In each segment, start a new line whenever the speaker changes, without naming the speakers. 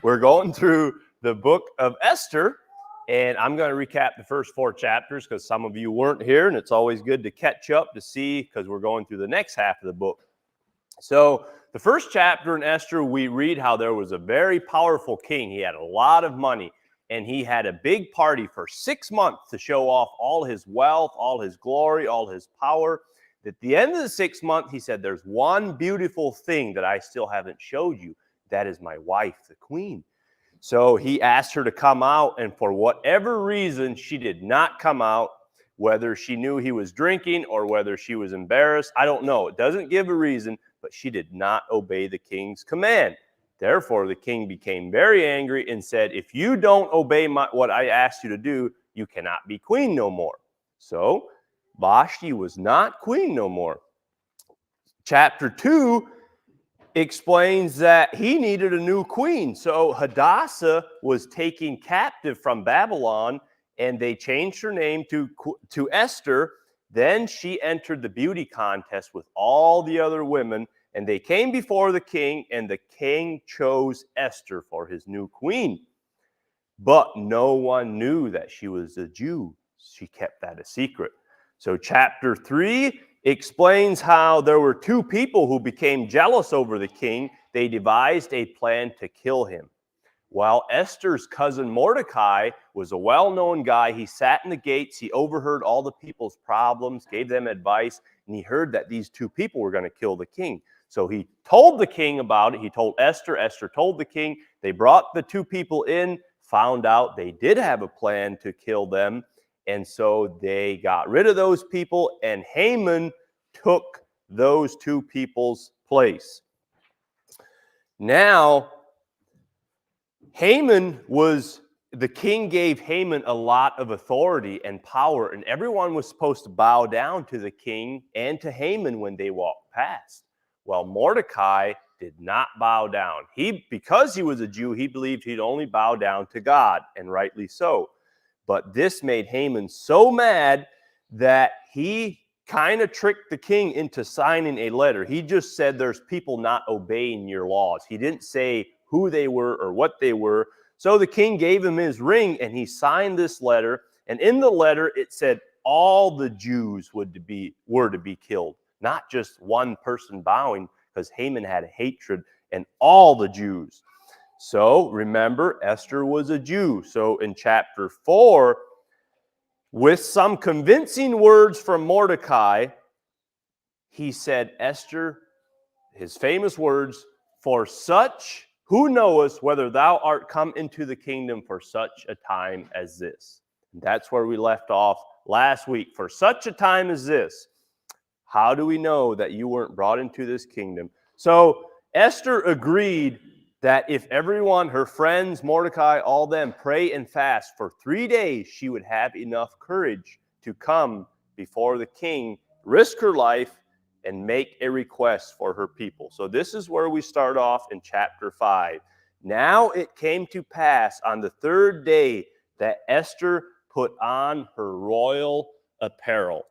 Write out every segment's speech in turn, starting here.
We're going through the book of Esther, and I'm going to recap the first 4 chapters because some of you weren't here, and it's always good to catch up to see because we're going through the next half of the book. So the first chapter in Esther, we read how there was a very powerful king. He had a lot of money, and he had a big party for 6 months to show off all his wealth, all his glory, all his power. At the end of the 6th month, he said, there's one beautiful thing that I still haven't showed you. That is my wife, the queen. So he asked her to come out, and for whatever reason, she did not come out, whether she knew he was drinking or whether she was embarrassed. I don't know. It doesn't give a reason, but she did not obey the king's command. Therefore, the king became very angry and said, if you don't obey what I asked you to do, you cannot be queen no more. So Vashti was not queen no more. Chapter 2 explains that he needed a new queen. So Hadassah was taken captive from Babylon, and they changed her name to Esther. Then she entered the beauty contest with all the other women, and they came before the king, and the king chose Esther for his new queen. But no one knew that she was a Jew. She kept that a secret. So chapter 3 explains how there were 2 people who became jealous over the king. They devised a plan to kill him. While Esther's cousin Mordecai was a well-known guy, he sat in the gates, he overheard all the people's problems, gave them advice, and he heard that these 2 people were going to kill the king. So he told the king about it. He told Esther. Esther told the king. They brought the 2 people in, found out they did have a plan to kill them. And so they got rid of those people, and Haman took those 2 people's place. Now, the king gave Haman a lot of authority and power, and everyone was supposed to bow down to the king and to Haman when they walked past. Well, Mordecai did not bow down. Because he was a Jew, he believed he'd only bow down to God, and rightly so. But this made Haman so mad that he kind of tricked the king into signing a letter. He just said there's people not obeying your laws. He didn't say who they were or what they were. So the king gave him his ring, and he signed this letter. And in the letter, it said all the Jews were to be killed, not just one person bowing, because Haman had a hatred, and all the Jews. So remember, Esther was a Jew. So in chapter 4, with some convincing words from Mordecai, he said, Esther, his famous words, for such who knowest whether thou art come into the kingdom for such a time as this. And that's where we left off last week. For such a time as this. How do we know that you weren't brought into this kingdom? So Esther agreed that if everyone, her friends, Mordecai, all them, pray and fast for 3 days, she would have enough courage to come before the king, risk her life, and make a request for her people. So this is where we start off in chapter 5. Now it came to pass on the 3rd day that Esther put on her royal apparel,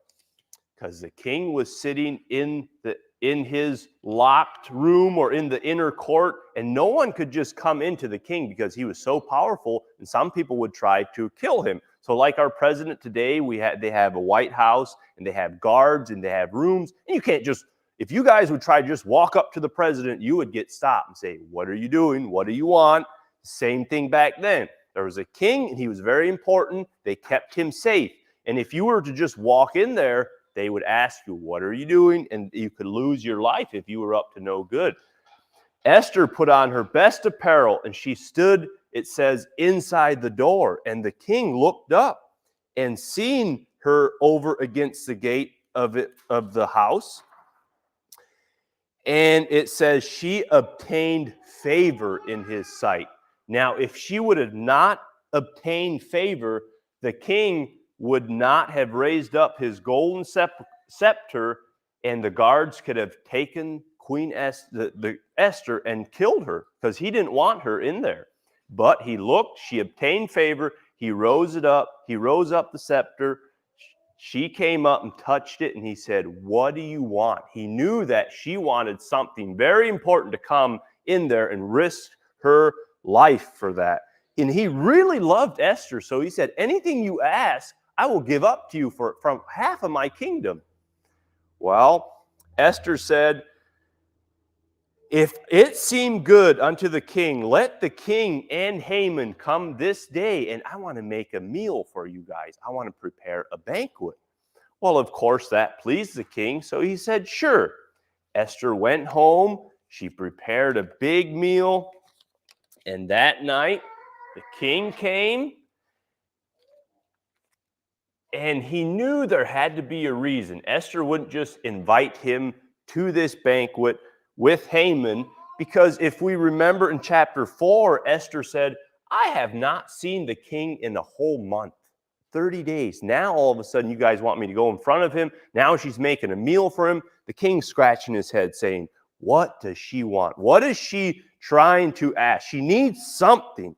because the king was sitting in his locked room or in the inner court, and no one could just come into the king because he was so powerful, and some people would try to kill him. So like our president today, they have a White House, and they have guards, and they have rooms, and you can't just, if you guys would try to just walk up to the president, you would get stopped and say, what are you doing? What do you want? Same thing back then. There was a king, and he was very important. They kept him safe. And if you were to just walk in there, they would ask you, what are you doing? And you could lose your life if you were up to no good. Esther put on her best apparel, and she stood, it says, inside the door. And the king looked up and seen her over against the gate of the house. And it says she obtained favor in his sight. Now, if she would have not obtained favor, the king would not have raised up his golden scepter, and the guards could have taken Queen Esther and killed her, because he didn't want her in there. But he looked, she obtained favor, he rose up the scepter, she came up and touched it, and he said, what do you want? He knew that she wanted something very important to come in there and risk her life for that. And he really loved Esther. So he said, anything you ask, I will give up to you from half of my kingdom. Well, Esther said, if it seem good unto the king, let the king and Haman come this day, and I want to make a meal for you guys. I want to prepare a banquet. Well, of course, that pleased the king, so he said, sure. Esther went home. She prepared a big meal, and that night, the king came, and he knew there had to be a reason. Esther wouldn't just invite him to this banquet with Haman, because if we remember in chapter 4, Esther said, I have not seen the king in a whole month, 30 days. Now all of a sudden you guys want me to go in front of him. Now she's making a meal for him. The king's scratching his head saying, what does she want? What is she trying to ask? She needs something.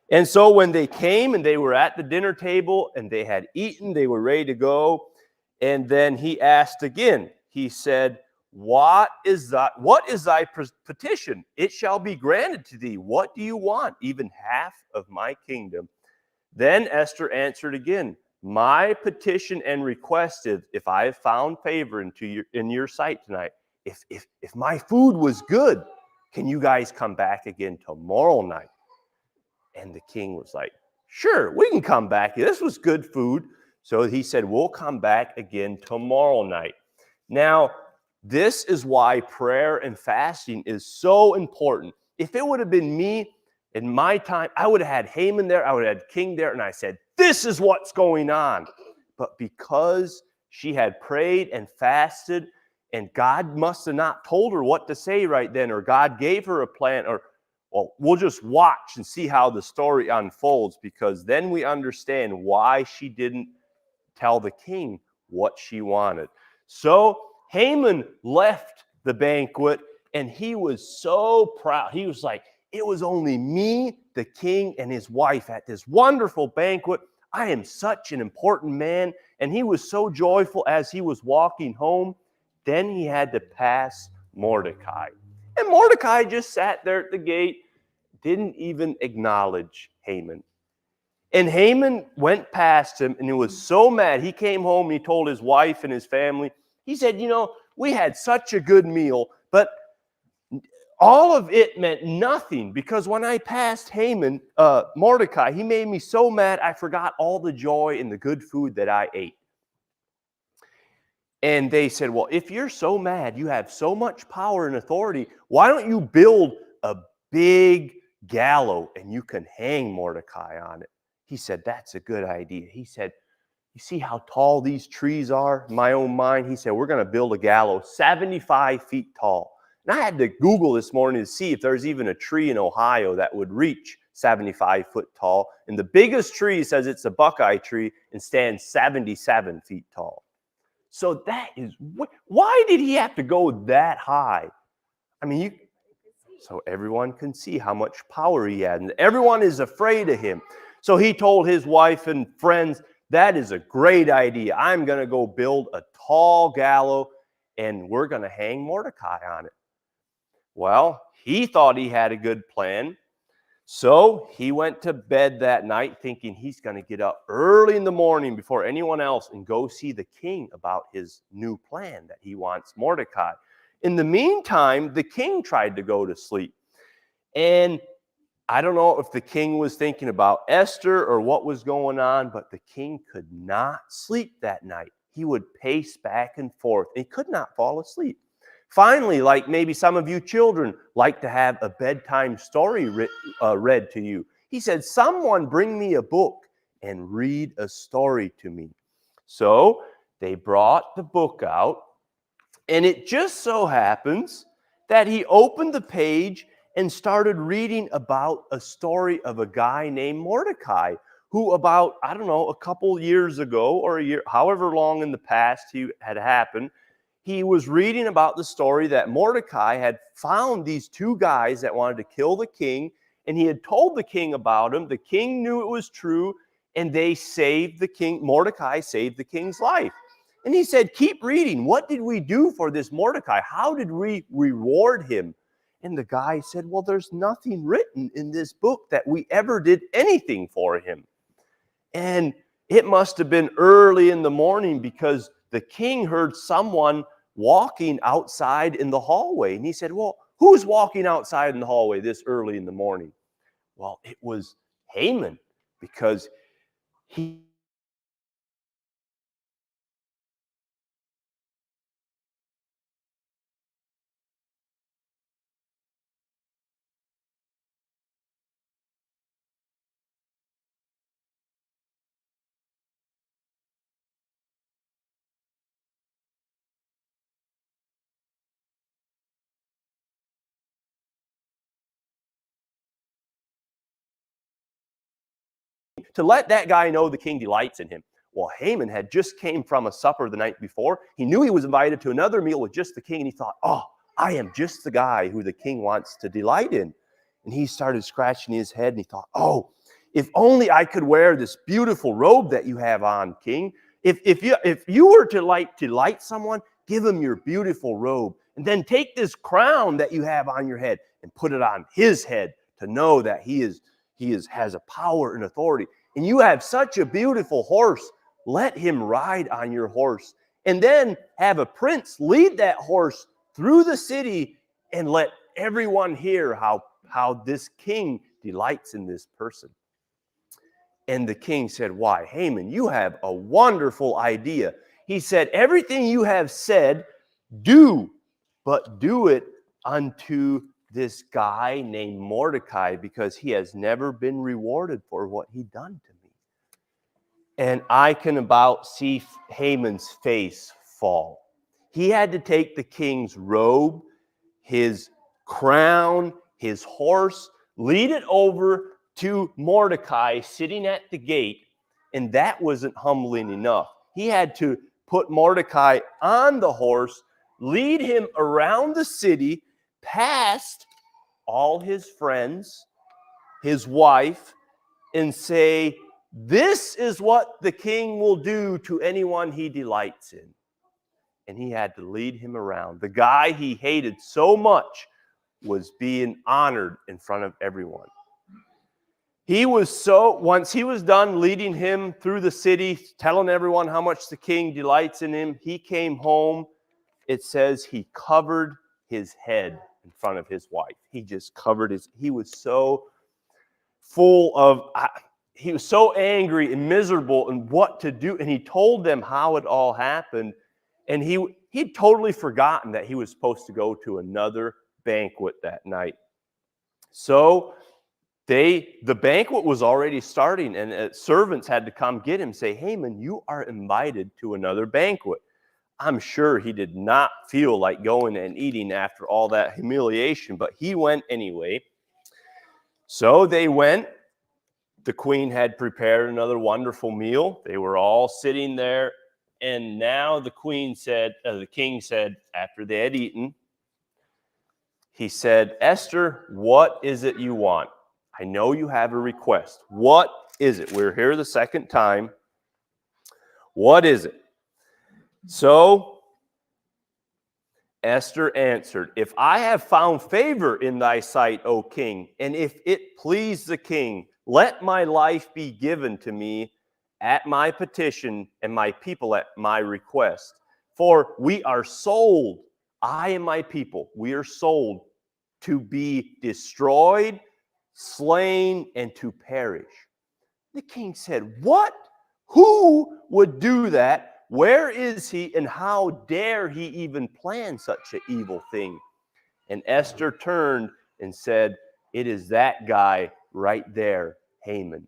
And so when they came and they were at the dinner table and they had eaten, they were ready to go. And then he asked again. He said, what is thy petition? It shall be granted to thee. What do you want? Even half of my kingdom. Then Esther answered again, my petition and request is, if I have found favor in your sight tonight, if my food was good, can you guys come back again tomorrow night? And the king was like, sure, we can come back. This was good food. So he said, we'll come back again tomorrow night. Now, this is why prayer and fasting is so important. If it would have been me in my time, I would have had Haman there, I would have had king there, and I said, this is what's going on. But because she had prayed and fasted, and God must have not told her what to say right then, or God gave her a plan, or well, we'll just watch and see how the story unfolds, because then we understand why she didn't tell the king what she wanted. So Haman left the banquet, and he was so proud. He was like, it was only me, the king, and his wife at this wonderful banquet. I am such an important man. And he was so joyful as he was walking home. Then he had to pass Mordecai. And Mordecai just sat there at the gate, didn't even acknowledge Haman. And Haman went past him, and he was so mad. He came home and he told his wife and his family. He said, we had such a good meal, but all of it meant nothing, because when I passed Mordecai, he made me so mad I forgot all the joy and the good food that I ate. And they said, well, if you're so mad, you have so much power and authority, why don't you build a big gallows and you can hang Mordecai on it? He said, that's a good idea. He said, you see how tall these trees are? In my own mind, he said, we're going to build a gallows 75 feet tall. And I had to Google this morning to see if there's even a tree in Ohio that would reach 75 foot tall. And the biggest tree says it's a buckeye tree and stands 77 feet tall. So that is, why did he have to go that high? I mean, so everyone can see how much power he had. And everyone is afraid of him. So he told his wife and friends, that is a great idea. I'm going to go build a tall gallows and we're going to hang Mordecai on it. Well, he thought he had a good plan. So he went to bed that night thinking he's going to get up early in the morning before anyone else and go see the king about his new plan that he wants Mordecai. In the meantime, the king tried to go to sleep. And I don't know if the king was thinking about Esther or what was going on, but the king could not sleep that night. He would pace back and forth. He could not fall asleep. Finally, like maybe some of you children like to have a bedtime story read to you, he said, someone bring me a book and read a story to me. So they brought the book out, and it just so happens that he opened the page and started reading about a story of a guy named Mordecai, who about, I don't know, a couple years ago or a year, however long in the past he had happened, he was reading about the story that Mordecai had found these two guys that wanted to kill the king, and he had told the king about them. The king knew it was true, and they saved the king. Mordecai saved the king's life. And he said, keep reading. What did we do for this Mordecai? How did we reward him? And the guy said, well, there's nothing written in this book that we ever did anything for him. And it must have been early in the morning because the king heard someone walking outside in the hallway. And he said, well, who's walking outside in the hallway this early in the morning? Well, it was Haman, because he to let that guy know the king delights in him. Well, Haman had just came from a supper the night before. He knew he was invited to another meal with just the king, and he thought, oh, I am just the guy who the king wants to delight in. And he started scratching his head, and he thought, oh, if only I could wear this beautiful robe that you have on, king. If you were to delight someone, give him your beautiful robe, and then take this crown that you have on your head and put it on his head to know that he has a power and authority. And you have such a beautiful horse. Let him ride on your horse. And then have a prince lead that horse through the city and let everyone hear how this king delights in this person. And the king said, why, Haman, you have a wonderful idea. He said, everything you have said, do, but do it unto this guy named Mordecai, because he has never been rewarded for what he done to me. And I can about see Haman's face fall. He had to take the king's robe, his crown, his horse, lead it over to Mordecai sitting at the gate, and that wasn't humbling enough. He had to put Mordecai on the horse, lead him around the city, past all his friends, his wife, and say, this is what the king will do to anyone he delights in. And he had to lead him around. The guy he hated so much was being honored in front of everyone. Once he was done leading him through the city, telling everyone how much the king delights in him, he came home. It says he covered his head in front of his wife. He just covered he was so he was so angry and miserable and what to do. And he told them how it all happened. And he'd totally forgotten that he was supposed to go to another banquet that night. So the banquet was already starting, and servants had to come get him, say, Haman, you are invited to another banquet. I'm sure he did not feel like going and eating after all that humiliation, but he went anyway. So they went. The queen had prepared another wonderful meal. They were all sitting there, and now the king said, after they had eaten, he said, Esther, what is it you want? I know you have a request. What is it? We're here the second time. What is it? So Esther answered, if I have found favor in thy sight, O king, and if it please the king, let my life be given to me at my petition and my people at my request. For we are sold, I and my people, we are sold to be destroyed, slain, and to perish. The king said, what? Who would do that? Where is he, and how dare he even plan such an evil thing? And Esther turned and said, it is that guy right there, Haman.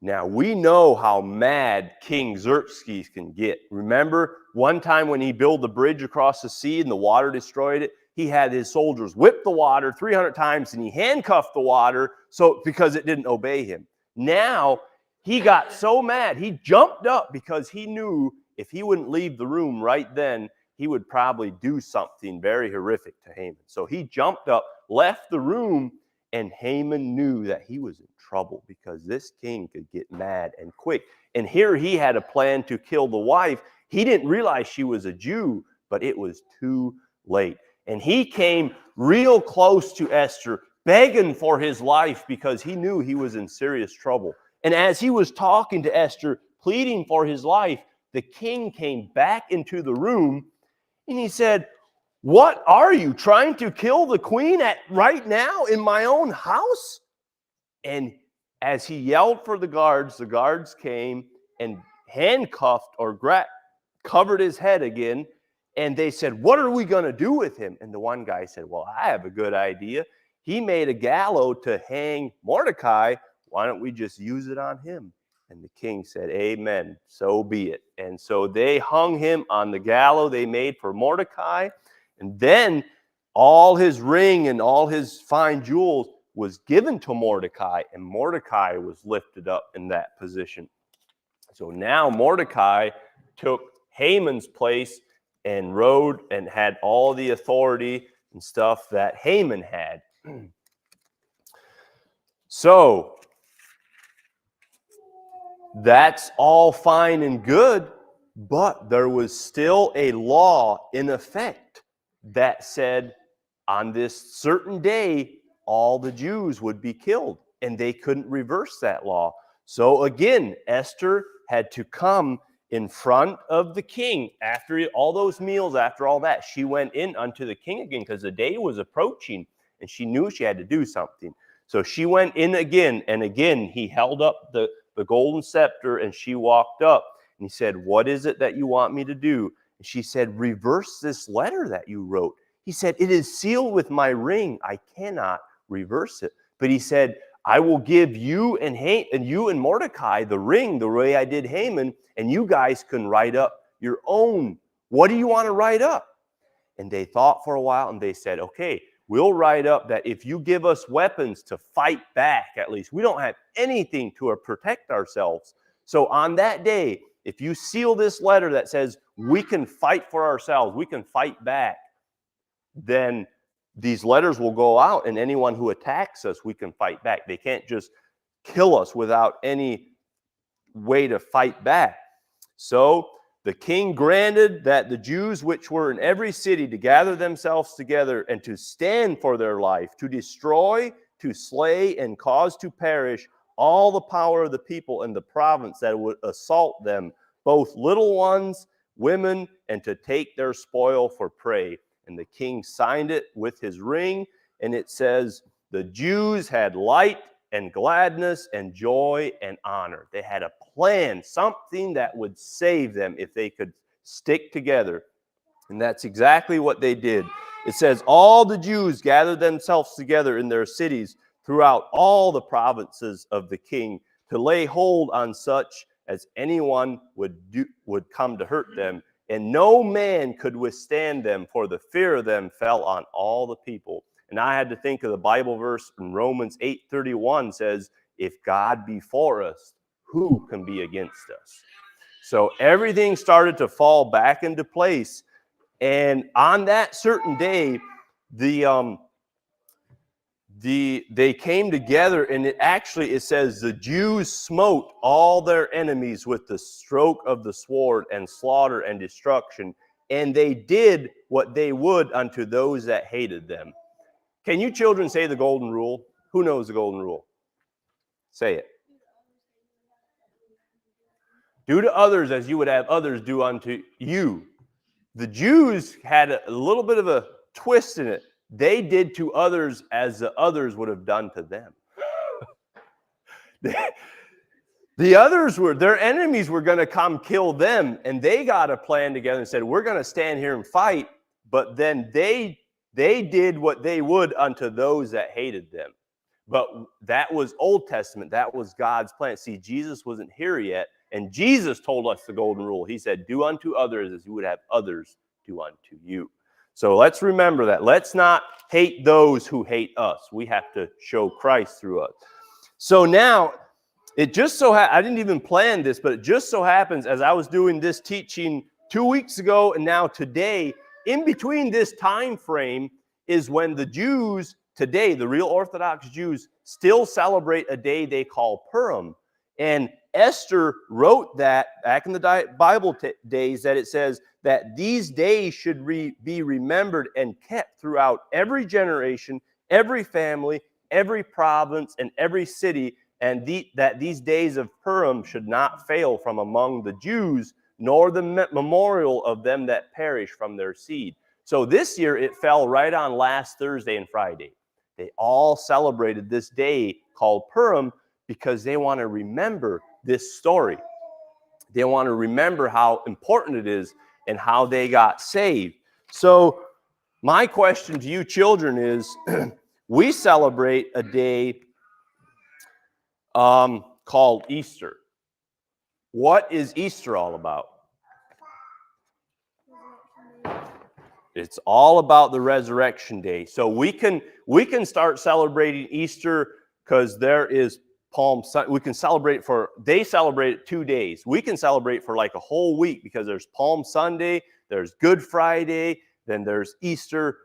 Now, we know how mad King Xerxes can get. Remember one time when he built the bridge across the sea and the water destroyed it? He had his soldiers whip the water 300 times, and he handcuffed the water because it didn't obey him. Now, he got so mad, he jumped up because he knew if he wouldn't leave the room right then, he would probably do something very horrific to Haman. So he jumped up, left the room, and Haman knew that he was in trouble because this king could get mad and quick. And here he had a plan to kill the wife. He didn't realize she was a Jew, but it was too late. And he came real close to Esther, begging for his life because he knew he was in serious trouble. And as he was talking to Esther, pleading for his life, the king came back into the room and he said, "What are you, trying to kill the queen right now in my own house?" And as he yelled for the guards came and handcuffed or covered his head again. And they said, "What are we going to do with him?" And the one guy said, "Well, I have a good idea. He made a gallows to hang Mordecai. Why don't we just use it on him?" And the king said, "Amen, so be it." And so they hung him on the gallows they made for Mordecai. And then all his ring and all his fine jewels was given to Mordecai, and Mordecai was lifted up in that position. So now Mordecai took Haman's place and rode and had all the authority and stuff that Haman had. So that's all fine and good, but there was still a law in effect that said on this certain day, all the Jews would be killed, and they couldn't reverse that law. So again, Esther had to come in front of the king after all those meals, after all that. She went in unto the king again because the day was approaching, and she knew she had to do something. So she went in again, and again he held up the golden scepter, and she walked up, and he said, "What is it that you want me to do?" And she said, "Reverse this letter that you wrote." He said, "It is sealed with my ring. I cannot reverse it." But he said, "I will give you and you and Mordecai the ring the way I did Haman, and you guys can write up your own. What do you want to write up?" And they thought for a while, and they said, "Okay, we'll write up that if you give us weapons to fight back, at least. We don't have anything to protect ourselves. So on that day, if you seal this letter that says we can fight for ourselves, we can fight back, then these letters will go out, and anyone who attacks us, we can fight back. They can't just kill us without any way to fight back." So the king granted that the Jews which were in every city to gather themselves together and to stand for their life, to destroy, to slay, and cause to perish all the power of the people in the province that would assault them, both little ones, women, and to take their spoil for prey. And the king signed it with his ring, and it says, the Jews had light and gladness and joy and honor. They had a plan, something that would save them if they could stick together. And that's exactly what they did. It says, all the Jews gathered themselves together in their cities throughout all the provinces of the king to lay hold on such as anyone would come to hurt them. And no man could withstand them, for the fear of them fell on all the people. And I had to think of the Bible verse in Romans 8:31 says, if God be for us, who can be against us? So everything started to fall back into place. And on that certain day, they came together, and it says the Jews smote all their enemies with the stroke of the sword, and slaughter and destruction, and they did what they would unto those that hated them. Can you children say the golden rule? Who knows the golden rule? Say it. Do to others as you would have others do unto you. The Jews had a little bit of a twist in it. They did to others as the others would have done to them. The others their enemies were going to come kill them, and they got a plan together and said, we're going to stand here and fight, but then they did what they would unto those that hated them. But that was Old Testament. That was God's plan. See, Jesus wasn't here yet, and Jesus told us the golden rule. He said, do unto others as you would have others do unto you. So let's remember that. Let's not hate those who hate us. We have to show Christ through us. So now, it just so I didn't even plan this, but it just so happens as I was doing this teaching 2 weeks ago and now today, in between this time frame is when the Jews today, the real Orthodox Jews, still celebrate a day they call Purim. And Esther wrote that back in the Bible days that it says that these days should be remembered and kept throughout every generation, every family, every province, and every city, and that these days of Purim should not fail from among the Jews, nor the memorial of them that perish from their seed. So this year it fell right on last Thursday and Friday. They all celebrated this day called Purim because they want to remember this story. They want to remember how important it is and how they got saved. So my question to you children is, we celebrate a day called Easter. What is Easter all about? It's all about the resurrection day. So we can start celebrating Easter because there is Palm Sunday. We can celebrate they celebrate it 2 days. We can celebrate for like a whole week because there's Palm Sunday, there's Good Friday, then there's Easter,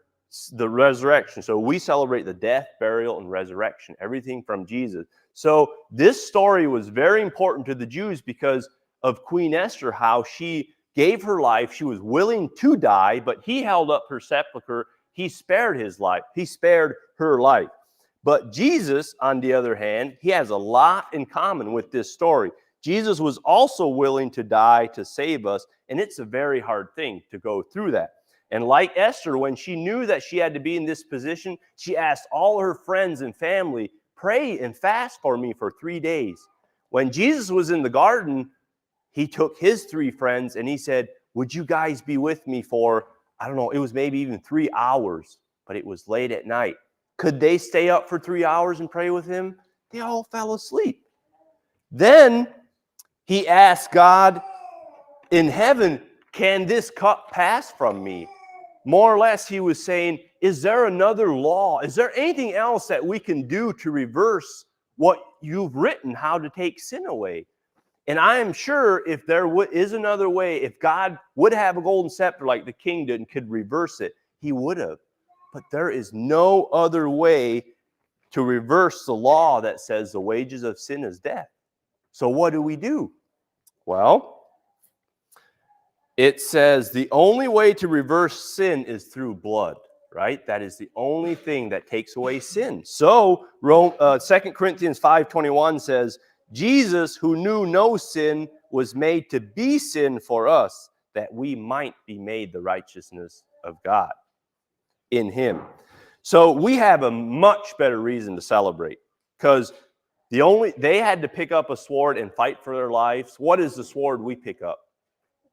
the resurrection. So we celebrate the death, burial, and resurrection, everything from Jesus. So this story was very important to the Jews because of Queen Esther, how she gave her life. She was willing to die, but he held up her sepulcher. He spared his life. He spared her life. But Jesus, on the other hand, he has a lot in common with this story. Jesus was also willing to die to save us, and it's a very hard thing to go through that. And like Esther, when she knew that she had to be in this position, she asked all her friends and family, pray and fast for me for 3 days. When Jesus was in the garden, he took his 3 friends and he said, would you guys be with me for, I don't know, it was maybe even 3 hours, but it was late at night. Could they stay up for 3 hours and pray with him? They all fell asleep. Then he asked God in heaven, can this cup pass from me? More or less, he was saying, is there another law? Is there anything else that we can do to reverse what you've written, how to take sin away? And I am sure if there is another way, if God would have a golden scepter like the king did and could reverse it, he would have. But there is no other way to reverse the law that says the wages of sin is death. So what do? Well, it says the only way to reverse sin is through blood, right? That is the only thing that takes away sin. So 2 Corinthians 5:21 says, Jesus, who knew no sin, was made to be sin for us, that we might be made the righteousness of God in him. So we have a much better reason to celebrate because they had to pick up a sword and fight for their lives. What is the sword we pick up?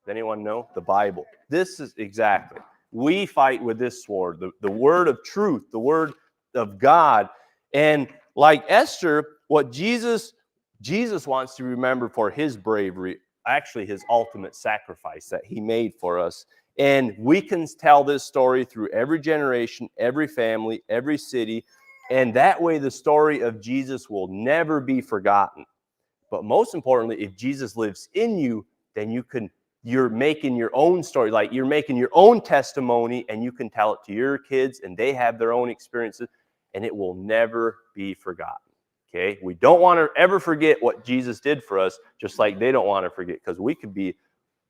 Does anyone know? The Bible. This is exactly. We fight with this sword, the word of truth, the word of God. And like Esther, what Jesus wants to remember for his bravery, actually his ultimate sacrifice that he made for us. And we can tell this story through every generation, every family, every city. And that way the story of Jesus will never be forgotten. But most importantly, if Jesus lives in you, then you're making your own story, like you're making your own testimony, and you can tell it to your kids, and they have their own experiences, and it will never be forgotten. Okay? We don't want to ever forget what Jesus did for us, just like they don't want to forget, because we could be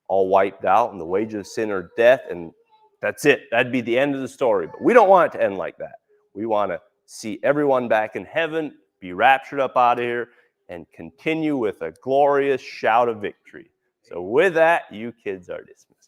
all wiped out, and the wages of sin are death, and that's it. That'd be the end of the story. But we don't want it to end like that. We want to see everyone back in heaven, be raptured up out of here, and continue with a glorious shout of victory. So with that, you kids are dismissed.